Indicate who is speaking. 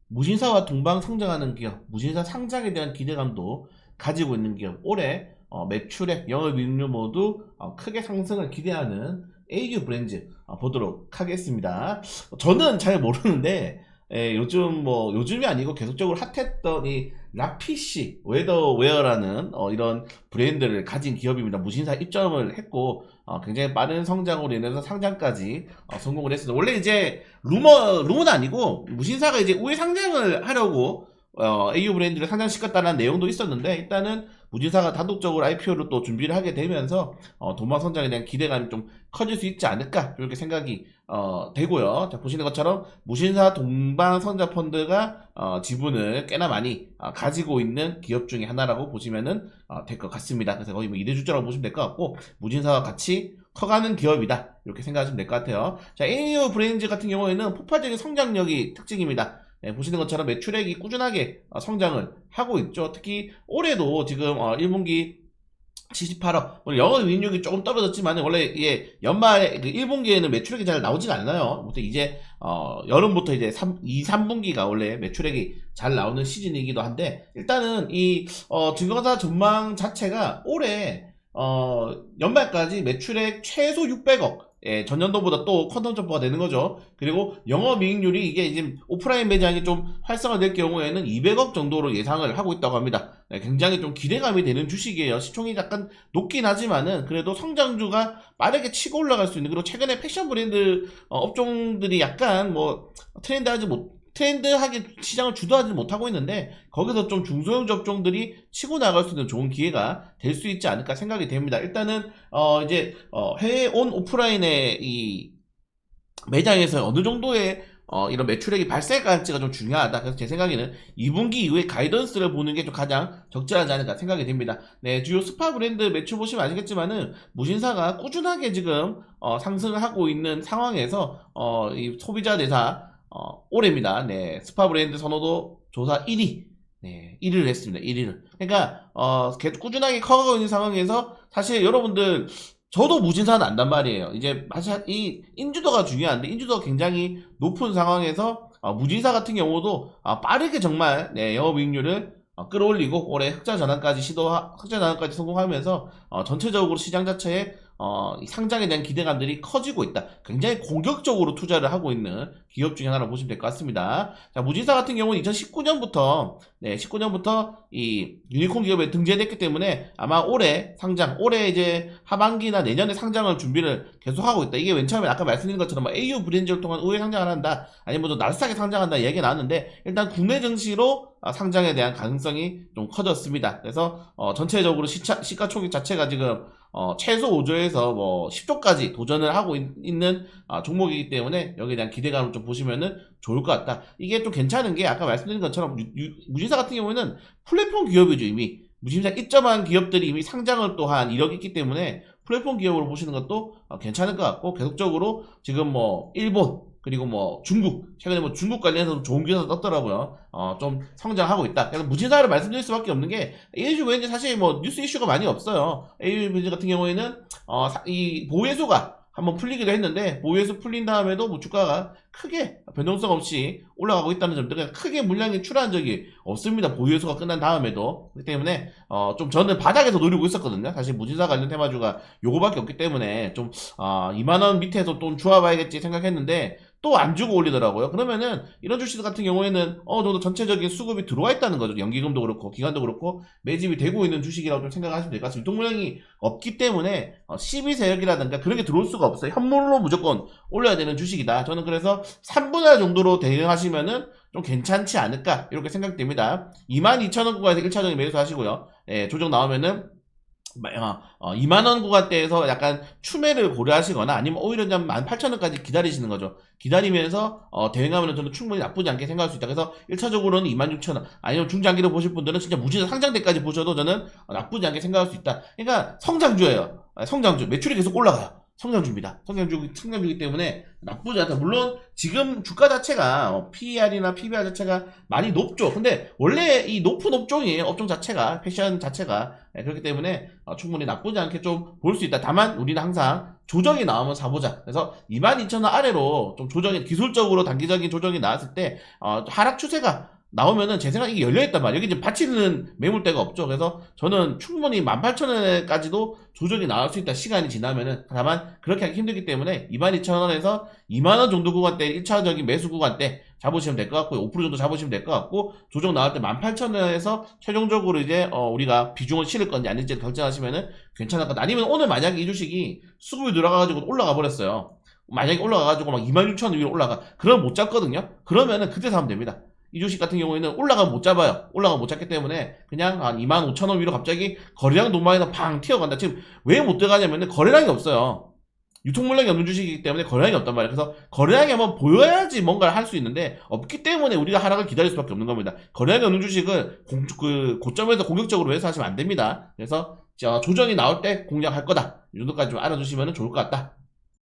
Speaker 1: 무신사와 동방 성장하는 기업, 무신사 상장에 대한 기대감도 가지고 있는 기업, 올해 매출액, 영업이익률 모두 크게 상승을 기대하는 AU 브랜드 보도록 하겠습니다. 저는 잘 모르는데 요즘 요즘이 아니고 계속적으로 핫했던 이 락피쉬 웨더웨어라는 이런 브랜드를 가진 기업입니다. 무신사 입점을 했고 굉장히 빠른 성장으로 인해서 상장까지 성공을 했습니다. 원래 이제 루머는 아니고 무신사가 이제 우회 상장을 하려고 AU 브랜드를 상장시켰다는 내용도 있었는데, 일단은 무신사가 단독적으로 IPO를 또 준비를 하게 되면서 도마 성장에 대한 기대감이 좀 커질 수 있지 않을까, 이렇게 생각이 되고요. 자, 보시는 것처럼 무신사 동방 성장 펀드가 지분을 꽤나 많이 가지고 있는 기업 중에 하나라고 보시면은 될 것 같습니다. 그래서 거의 뭐 2대 주주라고 보시면 될 것 같고, 무신사와 같이 커가는 기업이다, 이렇게 생각하시면 될 것 같아요. 자, AU 브랜드 같은 경우에는 폭발적인 성장력이 특징입니다. 네, 보시는 것처럼 매출액이 꾸준하게 성장을 하고 있죠. 특히 올해도 지금 1분기 78억, 영업이익률이 조금 떨어졌지만 원래 이게 연말 1분기에는 매출액이 잘 나오지가 않아요. 아무튼 이제 여름부터 이제 2, 3분기가 원래 매출액이 잘 나오는 시즌이기도 한데, 일단은 이 증권사 전망 자체가 올해 연말까지 매출액 최소 600억, 전년도보다 또 퀀텀 점프가 되는 거죠. 그리고 영업이익률이 이게 이제 오프라인 매장이 좀 활성화될 경우에는 200억 정도로 예상을 하고 있다고 합니다. 굉장히 좀 기대감이 되는 주식이에요. 시총이 약간 높긴 하지만은 그래도 성장주가 빠르게 치고 올라갈 수 있는, 그리고 최근에 패션 브랜드 업종들이 약간 트렌드하게 시장을 주도하지 못하고 있는데, 거기서 좀 중소형 업종들이 치고 나갈 수 있는 좋은 기회가 될 수 있지 않을까 생각이 됩니다. 일단은 이제 해외 온 오프라인의 이 매장에서 어느 정도의 이런 매출액이 발생할지가 좀 중요하다. 그래서 제 생각에는 2분기 이후에 가이던스를 보는 게 좀 가장 적절하지 않을까 생각이 됩니다. 네, 주요 스파 브랜드 매출 보시면 아시겠지만은 무신사가 꾸준하게 지금 상승을 하고 있는 상황에서 이 소비자 대사 올해입니다. 네, 스파 브랜드 선호도 조사 1위. 네, 1위를 했습니다. 1위를. 그러니까 계속 꾸준하게 커가고 있는 상황에서 사실 여러분들, 저도 무신사는 안단 말이에요. 이제 사실 이 인지도가 중요한데, 인지도가 굉장히 높은 상황에서 무신사 같은 경우도 빠르게 정말 영업이익률을 끌어올리고 올해 흑자 전환까지 성공하면서 전체적으로 시장 자체에 이 상장에 대한 기대감들이 커지고 있다. 굉장히 공격적으로 투자를 하고 있는 기업 중에 하나로 보시면 될 것 같습니다. 자, 무진사 같은 경우는 2019년부터 19년부터 이 유니콘 기업에 등재됐기 때문에 아마 올해 이제 하반기나 내년에 상장을 준비를 계속하고 있다. 이게 맨 처음에 아까 말씀드린 것처럼 AU 브랜드를 통한 우회 상장을 한다, 아니면 또 나스닥에 상장한다 얘기가 나왔는데, 일단 국내 증시로 상장에 대한 가능성이 좀 커졌습니다. 그래서 전체적으로 시가총액 자체가 지금 최소 5조에서 뭐 10조까지 도전을 하고 있는 종목이기 때문에 여기에 대한 기대감을 좀 보시면은 좋을 것 같다. 이게 좀 괜찮은 게 아까 말씀드린 것처럼 무신사 같은 경우에는 플랫폼 기업이죠. 이미 무신사 입점한 기업들이 이미 상장을 또한 이력이 있기 때문에 플랫폼 기업으로 보시는 것도 괜찮을 것 같고, 계속적으로 지금 뭐 일본, 그리고 뭐 중국, 최근에 뭐 중국 관련해서 좋은 기사가 떴더라고요. 좀 성장하고 있다. 그래서 무신사를 말씀드릴 수밖에 없는 게, AU 브랜드 사실 뭐 뉴스 이슈가 많이 없어요. AU 브랜드 같은 경우에는 이 보유예수가 한번 풀리기도 했는데, 보유예수 풀린 다음에도 뭐 주가가 크게 변동성 없이 올라가고 있다는 점들, 그러니까 크게 물량이 출하한 적이 없습니다. 보유예수가 끝난 다음에도. 그렇기 때문에 좀 저는 바닥에서 노리고 있었거든요. 사실 무신사 관련 테마주가 요거밖에 없기 때문에 좀 2만원 밑에서 좀 주워봐야겠지 생각했는데, 또 안 주고 올리더라고요. 그러면은 이런 주식 같은 경우에는 어느 정도 전체적인 수급이 들어와 있다는 거죠. 연기금도 그렇고 기관도 그렇고 매집이 되고 있는 주식이라고 좀 생각하시면 될 것 같습니다. 유통물량이 없기 때문에 12세력이라든가 그런 게 들어올 수가 없어요. 현물로 무조건 올려야 되는 주식이다. 저는 그래서 3분할 정도로 대응하시면은 좀 괜찮지 않을까, 이렇게 생각됩니다. 22,000원 구간에서 1차적인 매수 하시고요. 조정 나오면은 2만원 구간대에서 약간 추매를 고려하시거나, 아니면 오히려 18,000원까지 기다리시는 거죠. 기다리면서 대응하면 저는 충분히 나쁘지 않게 생각할 수 있다. 그래서 1차적으로는 26,000원, 아니면 중장기로 보실 분들은 진짜 무진사 상장 때까지 보셔도 저는 나쁘지 않게 생각할 수 있다. 그러니까 성장주예요. 성장주 매출이 계속 올라가요. 성장주입니다. 성장주기 때문에 나쁘지 않다. 물론 지금 주가 자체가 PER이나 PBR 자체가 많이 높죠. 근데 원래 이 높은 업종이에요. 업종 자체가, 패션 자체가. 그렇기 때문에 충분히 나쁘지 않게 좀 볼 수 있다. 다만 우리는 항상 조정이 나오면 사보자. 그래서 22,000원 아래로 좀 조정이, 기술적으로 단기적인 조정이 나왔을 때 하락 추세가 나오면은 제 생각에 이게 열려있단 말이에요. 여기 이제 받치는 매물대가 없죠. 그래서 저는 충분히 18,000원까지도 조정이 나올 수 있다. 시간이 지나면은. 다만 그렇게 하기 힘들기 때문에 22,000원에서 2만원 정도 구간대 1차적인 매수 구간대 잡으시면 될 것 같고요. 5% 정도 잡으시면 될 것 같고, 조정 나올 때 18,000원에서 최종적으로 이제 우리가 비중을 실을 건지 아닌지 결정하시면은 괜찮을 것 같다. 아니면 오늘 만약에 이 주식이 수급이 들어가가지고 올라가 버렸어요. 만약에 올라가가지고 막 26,000원 위로 올라가. 그럼 못 잡거든요. 그러면은 그때 사면 됩니다. 이 주식 같은 경우에는 올라가면 못 잡아요. 올라가면 못 잡기 때문에 그냥 한 25,000원 위로 갑자기 거래량 노마에서 팡 튀어간다. 지금 왜 못 들어가냐면 거래량이 없어요. 유통물량이 없는 주식이기 때문에 거래량이 없단 말이에요. 그래서 거래량이 한번 보여야지 뭔가를 할 수 있는데 없기 때문에 우리가 하락을 기다릴 수밖에 없는 겁니다. 거래량이 없는 주식을 고점에서 공격적으로 매수하시면 안 됩니다. 그래서 조정이 나올 때 공략할 거다. 이 정도까지 좀 알아두시면 좋을 것 같다.